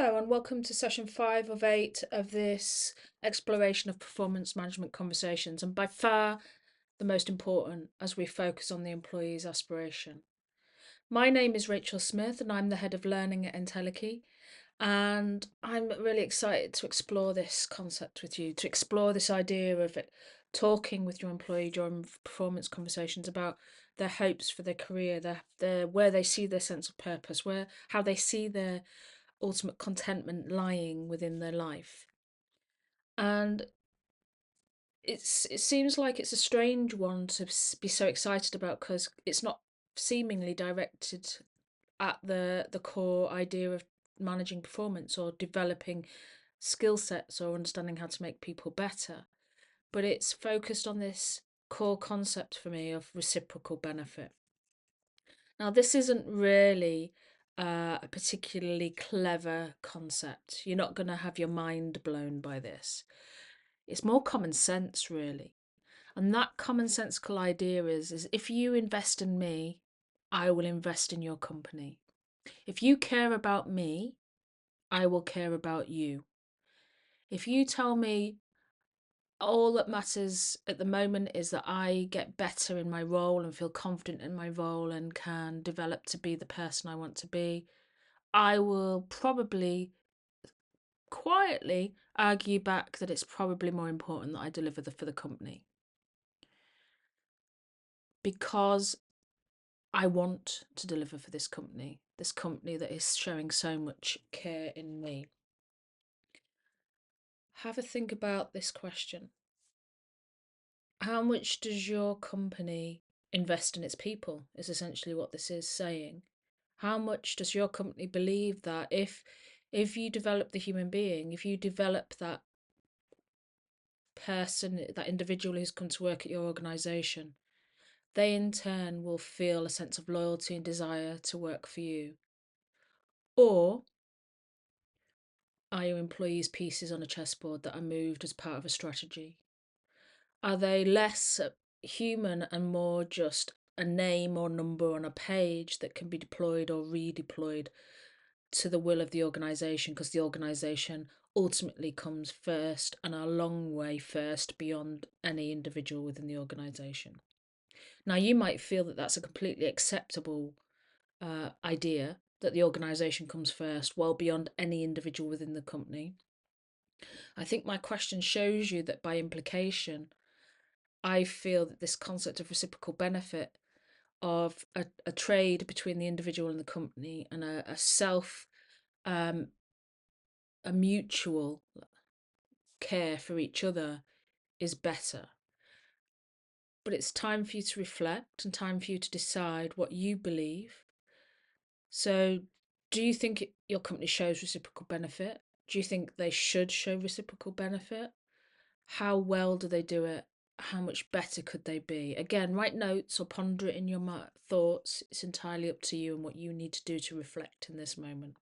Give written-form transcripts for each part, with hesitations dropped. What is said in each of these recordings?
Hello, and welcome to session 5 of 8 of this exploration of performance management conversations, and by far the most important as we focus on the employee's aspiration. My name is Rachel Smith, and I'm the head of learning at Entelechy, and I'm really excited to explore this concept with you, to explore this idea of it, talking with your employee during performance conversations about their hopes for their career, their where they see their sense of purpose, where how they see their ultimate contentment lying within their life. And it seems like it's a strange one to be so excited about because it's not seemingly directed at the core idea of managing performance or developing skill sets or understanding how to make people better, but it's focused on this core concept for me of reciprocal benefit. Now, this isn't really a particularly clever concept. You're not going to have your mind blown by this. It's more common sense, really. And that commonsensical idea is if you invest in me, I will invest in your company. If you care about me, I will care about you. If you tell me all that matters at the moment is that I get better in my role and feel confident in my role and can develop to be the person I want to be, I will probably quietly argue back that it's probably more important that I deliver for the company because I want to deliver for this company that is showing so much care in me. Have a think about this question. How much does your company invest in its people, is essentially what this is saying. How much does your company believe that if you develop the human being, if you develop that person, that individual who's come to work at your organisation, they in turn will feel a sense of loyalty and desire to work for you? Or are your employees pieces on a chessboard that are moved as part of a strategy? Are they less human and more just a name or number on a page that can be deployed or redeployed to the will of the organisation, because the organisation ultimately comes first and a long way first beyond any individual within the organisation? Now, you might feel that that's a completely acceptable idea, that the organisation comes first, well beyond any individual within the company. I think my question shows you that by implication, I feel that this concept of reciprocal benefit, of a trade between the individual and the company, and a self, um, a mutual care for each other is better. But it's time for you to reflect and time for you to decide what you believe. So, do you think your company shows reciprocal benefit? Do you think they should show reciprocal benefit? How well do they do it? How much better could they be? Again, write notes or ponder it in your thoughts. It's entirely up to you and what you need to do to reflect in this moment.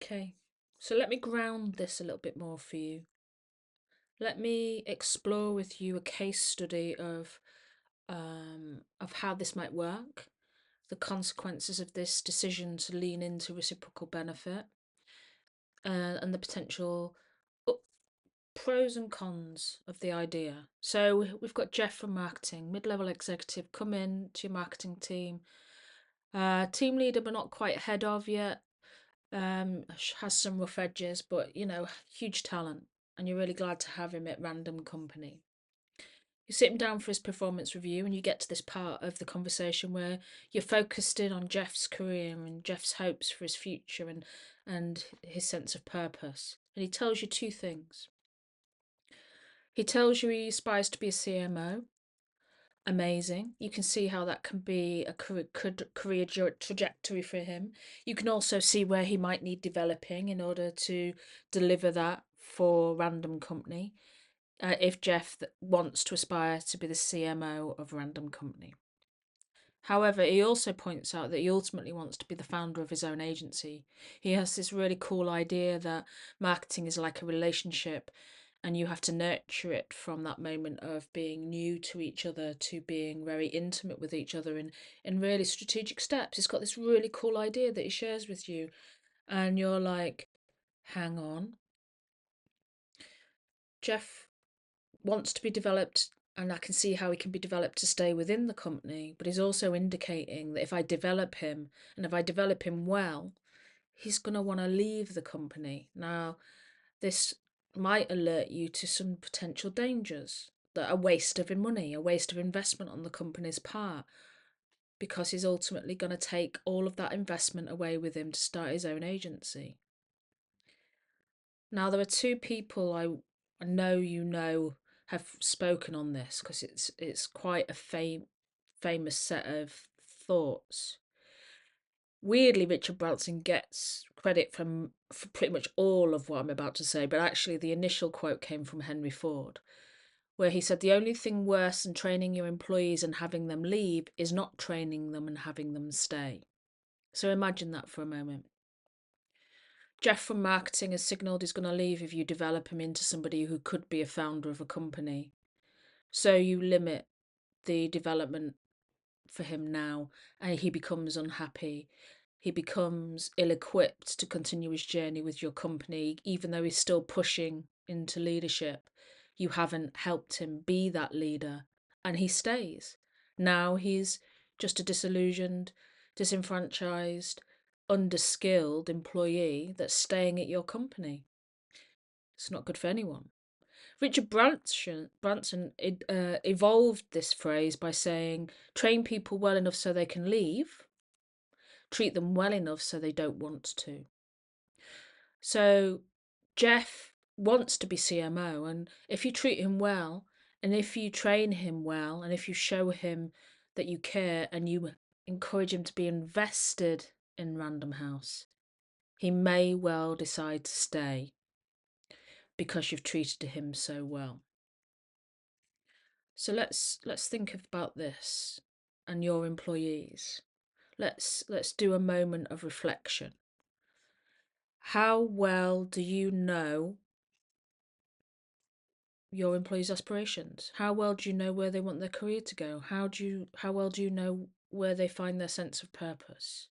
Okay, so let me ground this a little bit more for you. Let me explore with you a case study of how this might work, the consequences of this decision to lean into reciprocal benefit, and the potential pros and cons of the idea. So we've got Jeff from marketing, mid-level executive, come in to your marketing team. Team leader, but not quite head of yet. Has some rough edges, but huge talent, and you're really glad to have him at Random Company. You sit him down for his performance review, and you get to this part of the conversation where you're focused in on Jeff's career and Jeff's hopes for his future and his sense of purpose. And he tells you two things. He tells you he aspires to be a CMO. Amazing. You can see how that can be a career trajectory for him. You can also see where he might need developing in order to deliver that for Random Company. If Jeff wants to aspire to be the CMO of Random Company. However, he also points out that he ultimately wants to be the founder of his own agency. He has this really cool idea that marketing is like a relationship and you have to nurture it from that moment of being new to each other to being very intimate with each other in really strategic steps. He's got this really cool idea that he shares with you, and you're like, hang on. Jeff wants to be developed, and I can see how he can be developed to stay within the company, but he's also indicating that if I develop him and if I develop him well, he's going to want to leave the company. Now, this might alert you to some potential dangers, that a waste of money, a waste of investment on the company's part, because he's ultimately going to take all of that investment away with him to start his own agency. Now, there are two people I know have spoken on this because it's quite a famous set of thoughts. Weirdly, Richard Branson gets credit for pretty much all of what I'm about to say, but actually the initial quote came from Henry Ford, where he said the only thing worse than training your employees and having them leave is not training them and having them stay. So imagine that for a moment. Jeff from marketing has signalled he's going to leave if you develop him into somebody who could be a founder of a company. So you limit the development for him now, and he becomes unhappy. He becomes ill equipped to continue his journey with your company, even though he's still pushing into leadership. You haven't helped him be that leader, and he stays. Now he's just a disillusioned, disenfranchised, underskilled employee that's staying at your company. It's not good for anyone. Richard Branson evolved this phrase by saying, train people well enough so they can leave, treat them well enough so they don't want to. So Jeff wants to be CMO, and if you treat him well, and if you train him well, and if you show him that you care and you encourage him to be invested in Random House, he may well decide to stay because you've treated him so well. So let's think about this and your employees. Let's do a moment of reflection. How well do you know your employees' aspirations? How well do you know where they want their career to go? How well do you know where they find their sense of purpose?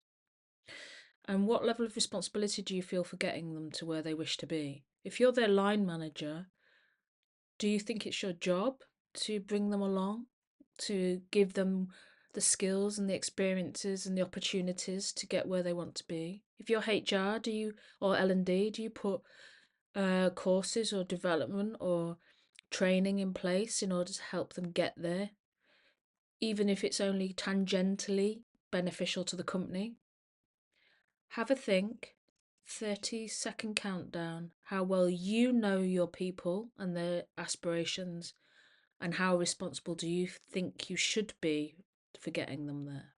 And what level of responsibility do you feel for getting them to where they wish to be? If you're their line manager, do you think it's your job to bring them along, to give them the skills and the experiences and the opportunities to get where they want to be? If you're HR, or L&D, do you put courses or development or training in place in order to help them get there, even if it's only tangentially beneficial to the company? Have a think. 30-second countdown. How well you know your people and their aspirations, and how responsible do you think you should be for getting them there?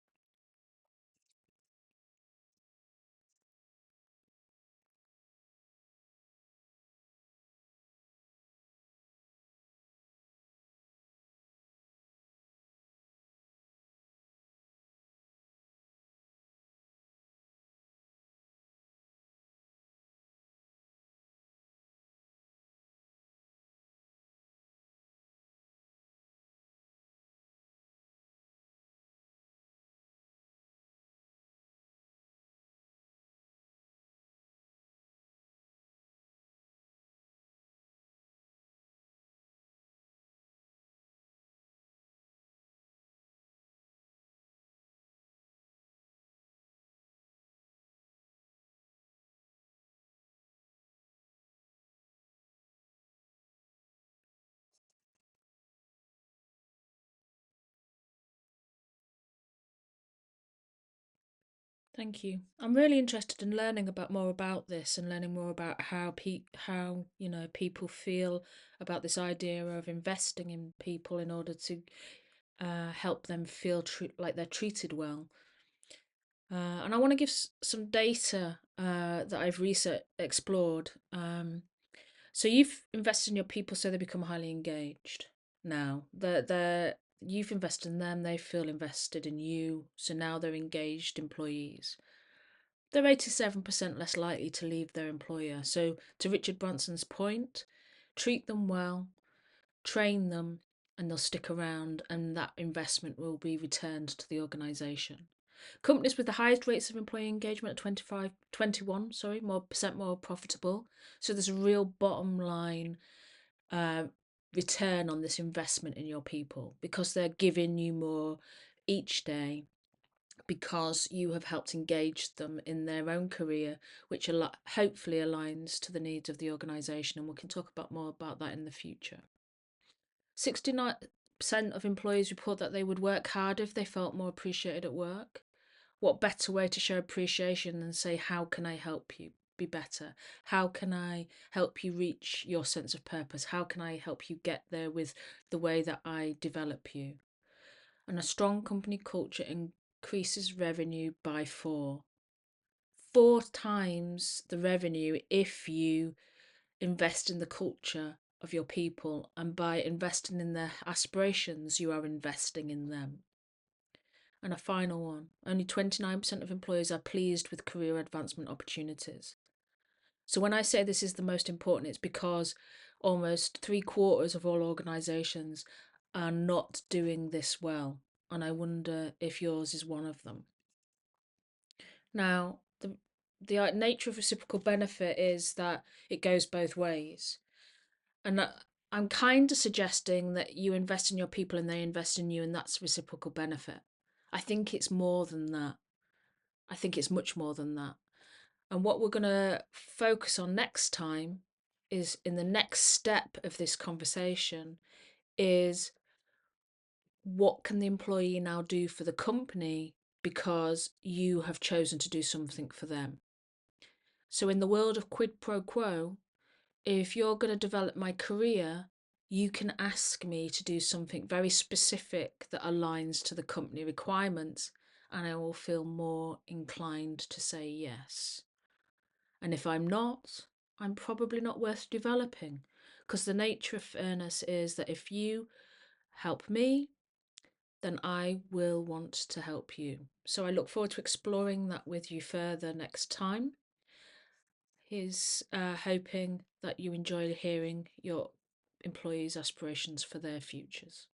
Thank you. I'm really interested in learning about more about this and learning more about how people feel about this idea of investing in people in order to help them feel like they're treated well. And I want to give some data that I've research explored. So you've invested in your people so they become highly engaged. Now you've invested in them, they feel invested in you, so now they're engaged employees. They're 87% less likely to leave their employer. So, to Richard Branson's point, treat them well, train them, and they'll stick around, and that investment will be returned to the organisation. Companies with the highest rates of employee engagement are 21, more percent more profitable. So there's a real bottom line uh, return on this investment in your people because they're giving you more each day because you have helped engage them in their own career, which hopefully aligns to the needs of the organisation. And we can talk about more about that in the future. 69% of employees report that they would work harder if they felt more appreciated at work. What better way to show appreciation than say, how can I help you be better? How can I help you reach your sense of purpose? How can I help you get there with the way that I develop you? And a strong company culture increases revenue by four times the revenue if you invest in the culture of your people, and by investing in their aspirations you are investing in them. And a final one, only 29% of employers are pleased with career advancement opportunities. So when I say this is the most important, it's because almost 3/4 of all organisations are not doing this well, and I wonder if yours is one of them. Now, the nature of reciprocal benefit is that it goes both ways. And I'm kind of suggesting that you invest in your people and they invest in you, and that's reciprocal benefit. I think it's more than that. I think it's much more than that. And what we're going to focus on next time is in the next step of this conversation is what can the employee now do for the company because you have chosen to do something for them. So in the world of quid pro quo, if you're going to develop my career, you can ask me to do something very specific that aligns to the company requirements, and I will feel more inclined to say yes. And if I'm not, I'm probably not worth developing, because the nature of fairness is that if you help me, then I will want to help you. So I look forward to exploring that with you further next time. He's hoping that you enjoy hearing your employees' aspirations for their futures.